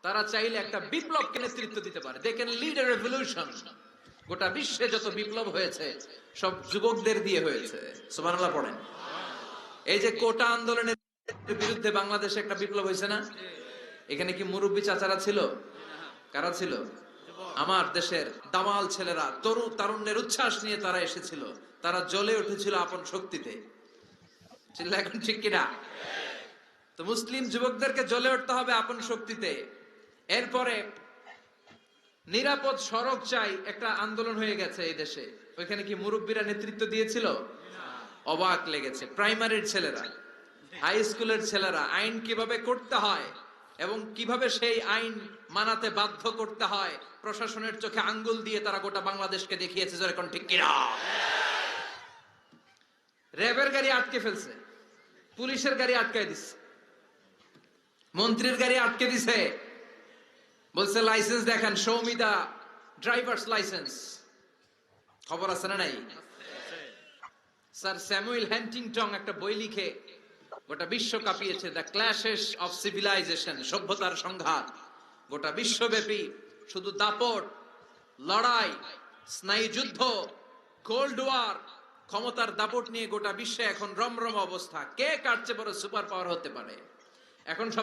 তারা চাইলে একটা বিপ্লবকে নেতৃত্ব দিতে পারে। They can lead a revolution. গোটা বিশ্বে যত বিপ্লব হয়েছে সব যুবকদের দিয়ে হয়েছে। সুবহানাল্লাহ পড়েন। এই যে কোটা আন্দোলনের বিরুদ্ধে বাংলাদেশে একটা বিপ্লব হয়েছে না? এখানে কি মুরব্বী চাচারা ছিল? কারা ছিল? আমার দেশের দামাল ছেলেরা, তারুণ্যের উচ্ছ্বাস নিয়ে তারা এসেছিল। তারা জ্বলে উঠেছিল আপন শক্তিতে। চিল্লা এখন ঠিক কিনা? তো মুসলিম যুবকদেরকে জ্বলে উঠতে হবে আপন শক্তিতে। এরপরে নিরাপদ সড়ক চাই একটা আন্দোলন হয়ে গেছে এই দেশে। ওইখানে কি মুরব্বীরা নেতৃত্ব দিয়েছিল? অবাক লেগেছে। প্রাইমারির ছেলেরা, হাই স্কুলের ছেলেরা আইন কিভাবে করতে হয় এবং কিভাবে সেই আইন মানাতে বাধ্য করতে হয় প্রশাসনের চোখে আঙ্গুল দিয়ে তারা গোটা বাংলাদেশকে দেখিয়েছে। এখন ঠিক কিনা? র্যাবের গাড়ি আটকে ফেলছে, পুলিশের গাড়ি আটকায় দিচ্ছে, মন্ত্রীর গাড়ি আটকে দিছে, বলছে লাইসেন্স দেখান, show me the driver's licence. খবর আছে না নাই? স্যার স্যামুয়েল হ্যান্টিংটন একটা বই লিখে গোটা বিশ্ব কাঁপিয়েছে, দ্য ক্ল্যাশেস অফ সিভিলাইজেশন, সভ্যতার সংঘাত। গোটা বিশ্বব্যাপী শুধু দাপট, লড়াই, স্নায়ুযুদ্ধ, কোল্ড ওয়ার, ক্ষমতার দাপট নিয়ে গোটা বিশ্বে এখন রমরম অবস্থা। কে কার চেয়ে বড় সুপার পাওয়ার হতে পারে? এখন